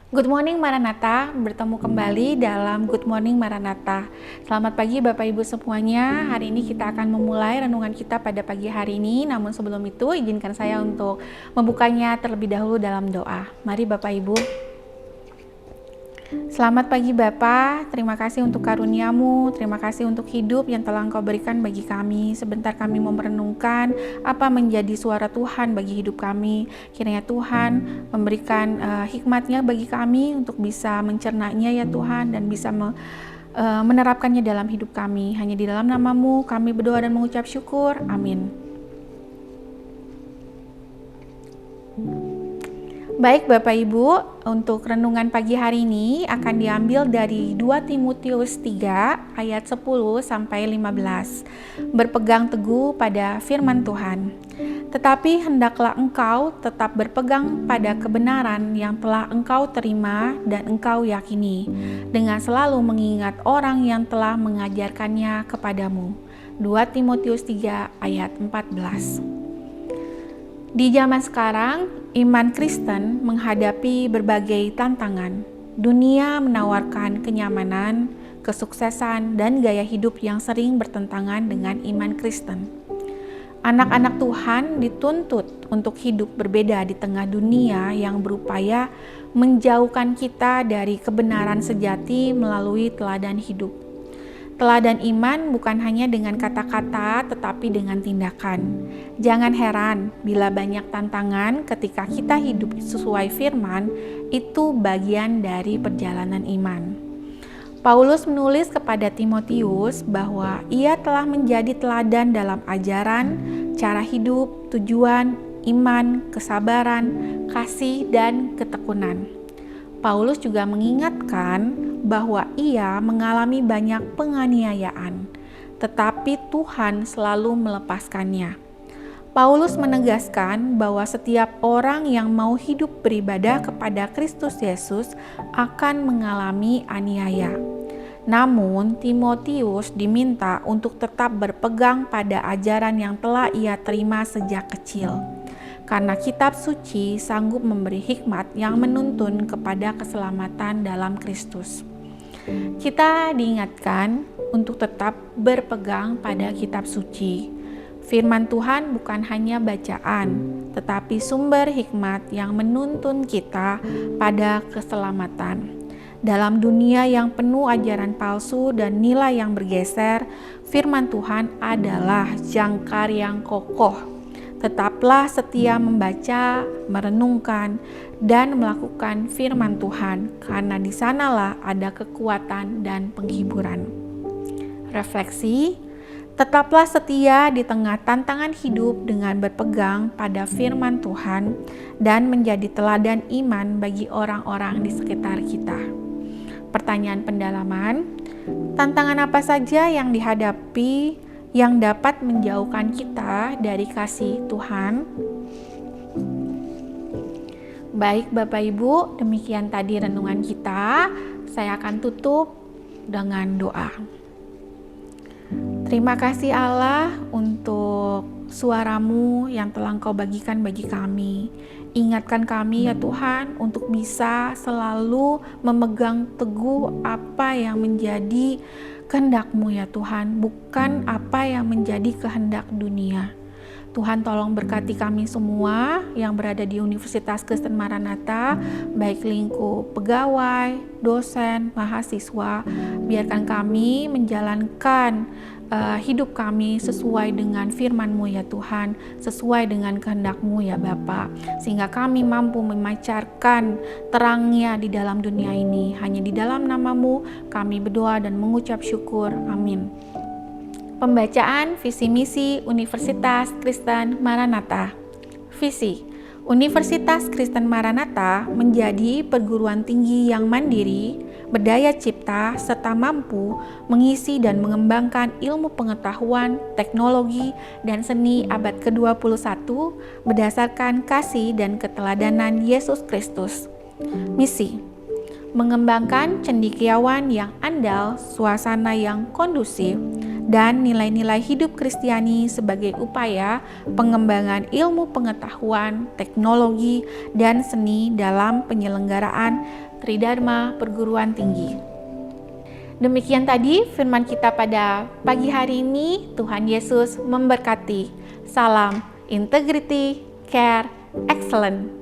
Good morning Maranatha, bertemu kembali dalam Good Morning Maranatha. Selamat pagi Bapak Ibu semuanya. Hari ini kita akan memulai renungan kita pada pagi hari ini. Namun sebelum itu izinkan saya untuk membukanya terlebih dahulu dalam doa. Mari Bapak Ibu. Selamat pagi Bapa, terima kasih untuk karunia-Mu, terima kasih untuk hidup yang telah Engkau berikan bagi kami. Sebentar kami mau merenungkan apa menjadi suara Tuhan bagi hidup kami. Kiranya Tuhan memberikan hikmat-Nya bagi kami untuk bisa mencernanya ya Tuhan, dan bisa menerapkannya dalam hidup kami. Hanya di dalam nama-Mu kami berdoa dan mengucap syukur. Amin. Baik Bapak Ibu, untuk renungan pagi hari ini akan diambil dari 2 Timotius 3 ayat 10 sampai 15. Berpegang teguh pada firman Tuhan. Tetapi hendaklah engkau tetap berpegang pada kebenaran yang telah engkau terima dan engkau yakini, dengan selalu mengingat orang yang telah mengajarkannya kepadamu. 2 Timotius 3 ayat 14. Di zaman sekarang, iman Kristen menghadapi berbagai tantangan. Dunia menawarkan kenyamanan, kesuksesan, dan gaya hidup yang sering bertentangan dengan iman Kristen. Anak-anak Tuhan dituntut untuk hidup berbeda di tengah dunia yang berupaya menjauhkan kita dari kebenaran sejati melalui teladan hidup. Teladan iman bukan hanya dengan kata-kata, tetapi dengan tindakan. Jangan heran bila banyak tantangan ketika kita hidup sesuai firman, itu bagian dari perjalanan iman. Paulus menulis kepada Timotius bahwa ia telah menjadi teladan dalam ajaran, cara hidup, tujuan, iman, kesabaran, kasih, dan ketekunan. Paulus juga mengingatkan bahwa ia mengalami banyak penganiayaan, tetapi Tuhan selalu melepaskannya. Paulus menegaskan bahwa setiap orang yang mau hidup beribadah kepada Kristus Yesus akan mengalami aniaya. Namun, Timotius diminta untuk tetap berpegang pada ajaran yang telah ia terima sejak kecil. Karena kitab suci sanggup memberi hikmat yang menuntun kepada keselamatan dalam Kristus. Kita diingatkan untuk tetap berpegang pada kitab suci. Firman Tuhan bukan hanya bacaan, tetapi sumber hikmat yang menuntun kita pada keselamatan. Dalam dunia yang penuh ajaran palsu dan nilai yang bergeser, firman Tuhan adalah jangkar yang kokoh. Tetaplah setia membaca, merenungkan, dan melakukan firman Tuhan, karena di sanalah ada kekuatan dan penghiburan. Refleksi, tetaplah setia di tengah tantangan hidup dengan berpegang pada firman Tuhan dan menjadi teladan iman bagi orang-orang di sekitar kita. Pertanyaan pendalaman, tantangan apa saja yang dihadapi yang dapat menjauhkan kita dari kasih Tuhan? Baik Bapak Ibu, demikian tadi renungan kita. Saya akan tutup dengan doa. Terima kasih Allah untuk suara-Mu yang telah Engkau bagikan bagi kami. Ingatkan kami ya Tuhan untuk bisa selalu memegang teguh apa yang menjadi kehendak-Mu ya Tuhan, bukan apa yang menjadi kehendak dunia. Tuhan tolong berkati kami semua yang berada di Universitas Kristen Maranatha, baik lingkup pegawai, dosen, mahasiswa. Biarkan kami menjalankan hidup kami sesuai dengan firman-Mu ya Tuhan, sesuai dengan kehendak-Mu ya Bapa, sehingga kami mampu memancarkan terangnya di dalam dunia ini. Hanya di dalam nama-Mu kami berdoa dan mengucap syukur. Amin. Pembacaan visi misi Universitas Kristen Maranatha. Visi Universitas Kristen Maranatha menjadi perguruan tinggi yang mandiri, berdaya cipta, serta mampu mengisi dan mengembangkan ilmu pengetahuan, teknologi, dan seni abad ke-21 berdasarkan kasih dan keteladanan Yesus Kristus. Misi: mengembangkan cendekiawan yang andal, suasana yang kondusif, dan nilai-nilai hidup Kristiani sebagai upaya pengembangan ilmu pengetahuan, teknologi, dan seni dalam penyelenggaraan Tridharma Perguruan Tinggi. Demikian tadi firman kita pada pagi hari ini. Tuhan Yesus memberkati. Salam integrity, care, excellence.